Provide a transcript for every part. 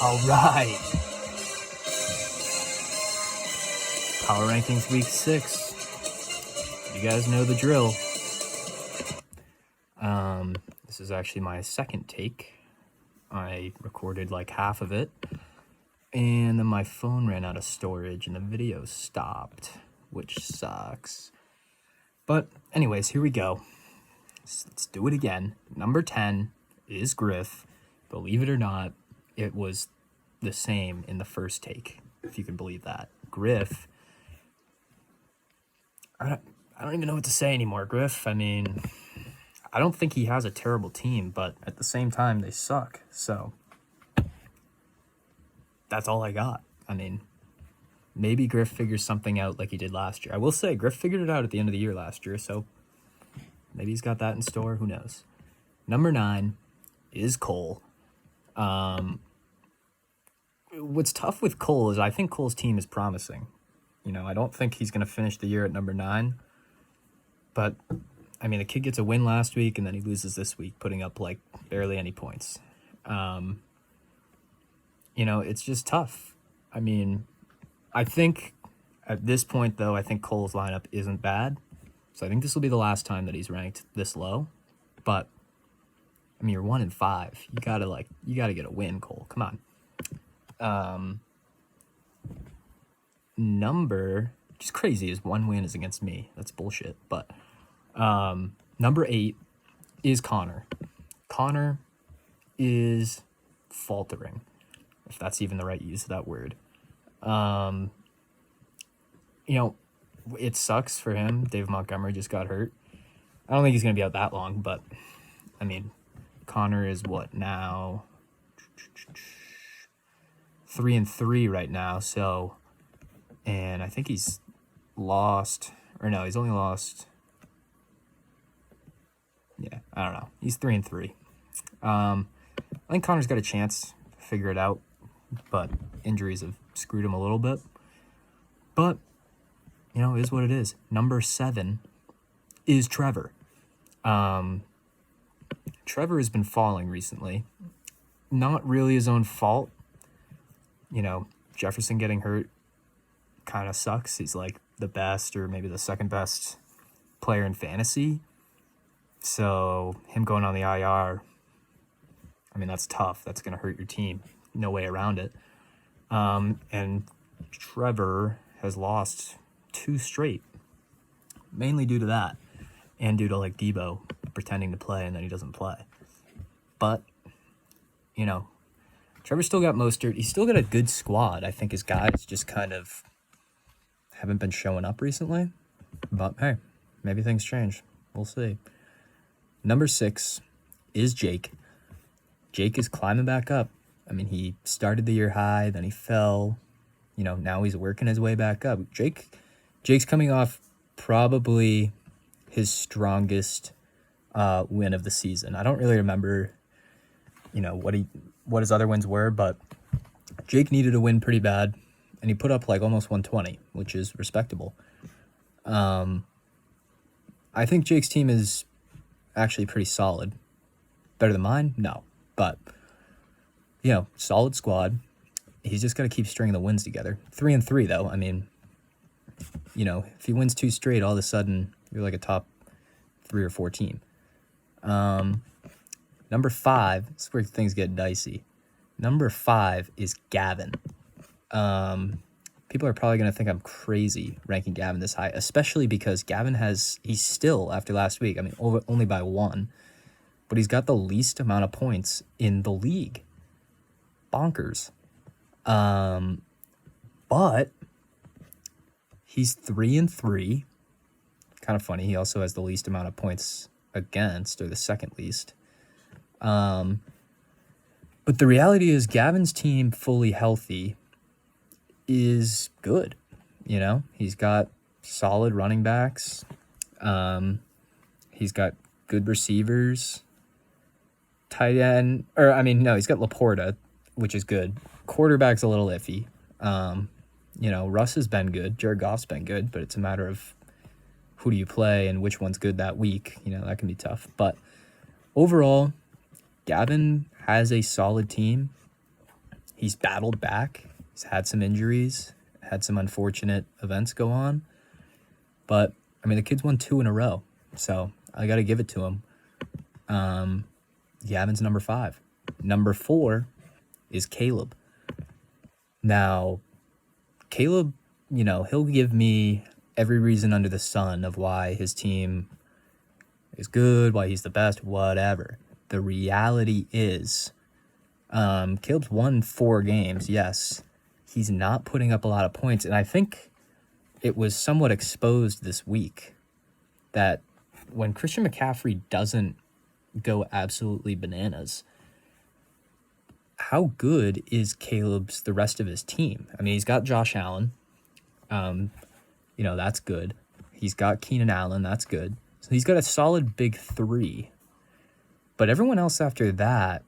All right. Power Rankings Week 6. You guys know the drill. This is actually my second take. I recorded like half of it, and then my phone ran out of storage and the video stopped, which sucks. But anyways, here we go. Let's do it again. Number 10 is Griff. Believe it or not, it was the same in the first take, if you can believe that. Griff, I don't even know what to say anymore. Griff, I mean, I don't think he has a terrible team, but at the same time, they suck. So that's all I got. I mean, maybe Griff figures something out like he did last year. I will say, Griff figured it out at the end of the year last year, so maybe he's got that in store. Who knows? Number 9 is Cole. What's tough with Cole is I think Cole's team is promising. You know, I don't think he's going to finish the year at number 9. But, I mean, the kid gets a win last week, and then he loses this week, putting up, like, barely any points. You know, it's just tough. I mean, I think at this point, though, I think Cole's lineup isn't bad. So I think this will be the last time that he's ranked this low. But, I mean, you're 1-5. You gotta get a win, Cole. Come on. Number, which is crazy, is 1 win is against me. That's bullshit. But number 8 is Connor. Connor is faltering, if that's even the right use of that word. You know, it sucks for him. Dave Montgomery just got hurt. I don't think he's going to be out that long, but, I mean, Connor is what now? 3-3 right now, so, and I think he's lost, or no, he's only lost, yeah, I don't know. He's 3-3. I think Connor's got a chance to figure it out, but injuries have screwed him a little bit. But, you know, it is what it is. Number 7 is Trevor. Trevor has been falling recently. Not really his own fault. You know, Jefferson getting hurt kind of sucks. He's like the best or maybe the second best player in fantasy. So him going on the IR, I mean, that's tough. That's going to hurt your team. No way around it. And Trevor has lost 2 straight, mainly due to that and due to like Debo pretending to play and then he doesn't play. But, you know, Trevor's still got Mostert. He's still got a good squad. I think his guys just kind of haven't been showing up recently. But, hey, maybe things change. We'll see. Number 6 is Jake. Jake is climbing back up. I mean, he started the year high, then he fell. You know, now he's working his way back up. Jake's coming off probably his strongest win of the season. I don't really remember, you know, what his other wins were, but Jake needed a win pretty bad, and he put up like almost 120, which is respectable. I think Jake's team is actually pretty solid. Better than mine? No. But, you know, solid squad. He's just got to keep stringing the wins together. 3-3, though. I mean, you know, if he wins 2 straight, all of a sudden, you're like a top 3 or 4 team. Number 5, this is where things get dicey. Number 5 is Gavin. People are probably going to think I'm crazy ranking Gavin this high, especially because Gavin he's still, after last week, I mean, only by 1, but he's got the least amount of points in the league. Bonkers. But he's 3-3. Kind of funny. He also has the least amount of points against, or the second least. But the reality is Gavin's team fully healthy is good. You know, he's got solid running backs. He's got good receivers. Tight end, he's got Laporta, which is good. Quarterback's a little iffy. You know, Russ has been good. Jared Goff's been good, but it's a matter of who do you play and which one's good that week. You know, that can be tough. But overall, Gavin has a solid team. He's battled back. He's had some injuries, had some unfortunate events go on. But, I mean, the kid's won 2 in a row. So, I got to give it to him. Gavin's number 5. Number 4 is Caleb. Now, Caleb, he'll give me every reason under the sun of why his team is good, why he's the best, whatever. The reality is, Caleb's won 4 games, yes. He's not putting up a lot of points, and I think it was somewhat exposed this week that when Christian McCaffrey doesn't go absolutely bananas, how good is the rest of his team? I mean, he's got Josh Allen. That's good. He's got Keenan Allen. That's good. So he's got a solid big 3. But everyone else after that,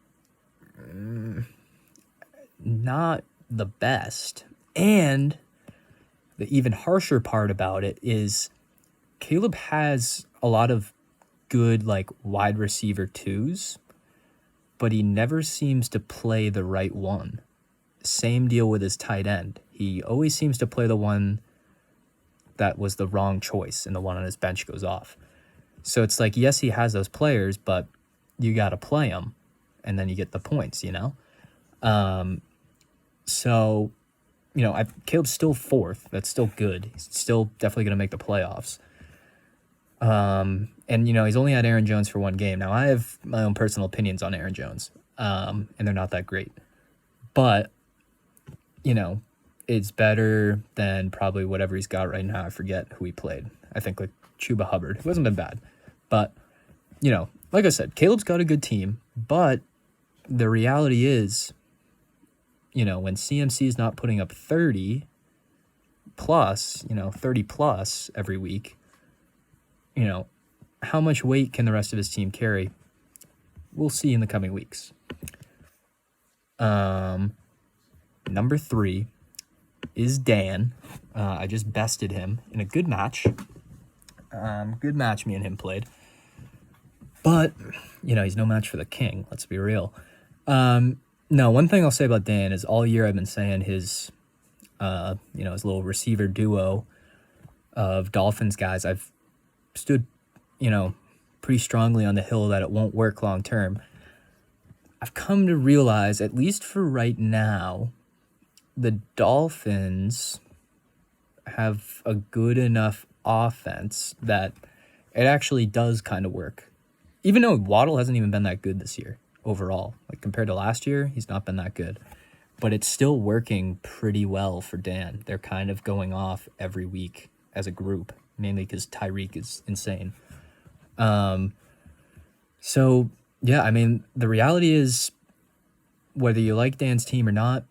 not the best. And the even harsher part about it is Caleb has a lot of good, wide receiver 2s, but he never seems to play the right one. Same deal with his tight end. He always seems to play the one that was the wrong choice, and the one on his bench goes off. So it's yes, he has those players, but you got to play them, and then you get the points, Caleb's still 4th. That's still good. He's still definitely going to make the playoffs. And he's only had Aaron Jones for 1 game. Now, I have my own personal opinions on Aaron Jones, and they're not that great. But, it's better than probably whatever he's got right now. I forget who he played. I think Chuba Hubbard. It hasn't been bad. But, like I said, Caleb's got a good team. But the reality is, when CMC is not putting up 30 plus every week, how much weight can the rest of his team carry? We'll see in the coming weeks. Number 3 is Dan. I just bested him in a good match. Good match me and him played. But, he's no match for the king. Let's be real. No, one thing I'll say about Dan is all year I've been saying his little receiver duo of Dolphins guys, I've stood, pretty strongly on the hill that it won't work long term. I've come to realize, at least for right now, the Dolphins have a good enough offense that it actually does kind of work. Even though Waddle hasn't even been that good this year overall. Compared to last year, he's not been that good. But it's still working pretty well for Dan. They're kind of going off every week as a group, mainly because Tyreek is insane. So, yeah, I mean, the reality is, whether you like Dan's team or not,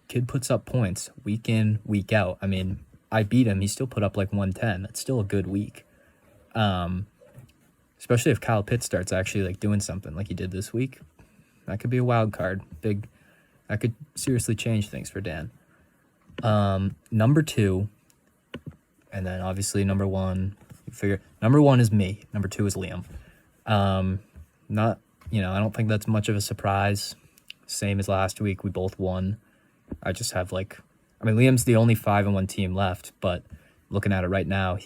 kid puts up points week in, week out. I mean, I beat him. He still put up 110. That's still a good week. Especially if Kyle Pitts starts actually doing something like he did this week. That could be a wild card. That could seriously change things for Dan. Number 2, and then obviously number 1. You figure number 1 is me. Number 2 is Liam. I don't think that's much of a surprise. Same as last week, we both won. I just have Liam's the only 5-1 team left, but looking at it right now,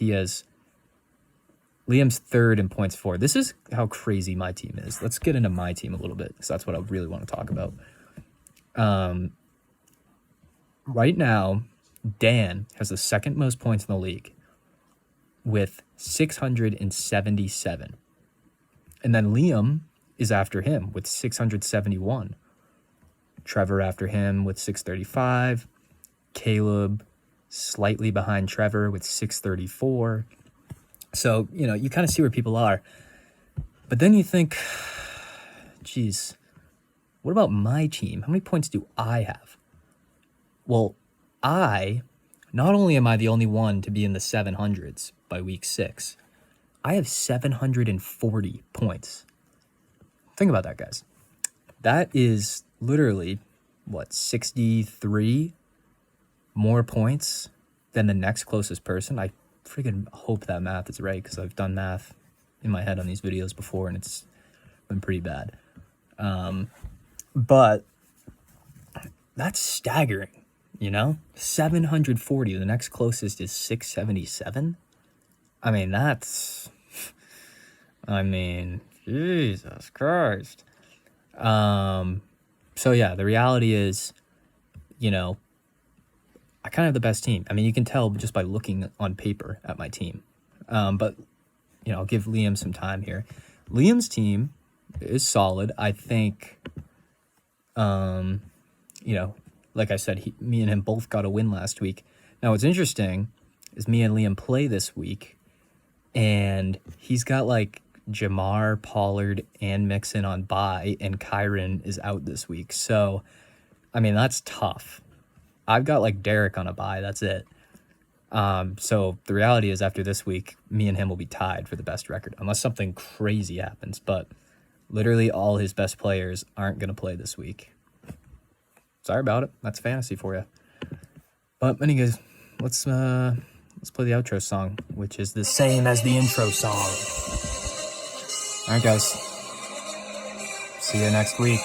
Liam's 3rd in points for. This is how crazy my team is. Let's get into my team a little bit, because that's what I really want to talk about. Right now, Dan has the 2nd most points in the league with 677. And then Liam is after him with 671. Trevor after him with 635. Caleb slightly behind Trevor with 634. So, you kind of see where people are. But then you think, geez, what about my team? How many points do I have? Well, not only am I the only one to be in the 700s by week 6, I have 740 points. Think about that, guys. That is literally, 63 more points than the next closest person. I freaking hope that math is right, because I've done math in my head on these videos before, and it's been pretty bad. But That's staggering, 740. The next closest is 677. Jesus Christ. So yeah, the reality is, I kind of have the best team. You can tell just by looking on paper at my team. But, I'll give Liam some time here. Liam's team is solid. I think, like I said, me and him both got a win last week. Now, what's interesting is me and Liam play this week, and he's got, Jamar, Pollard, and Mixon on bye, and Kyron is out this week. So, that's tough. I've got, Derek on a bye. That's it. So the reality is after this week, me and him will be tied for the best record, unless something crazy happens. But literally all his best players aren't going to play this week. Sorry about it. That's fantasy for you. But anyways, let's play the outro song, which is the same as the intro song. All right, guys. See you next week.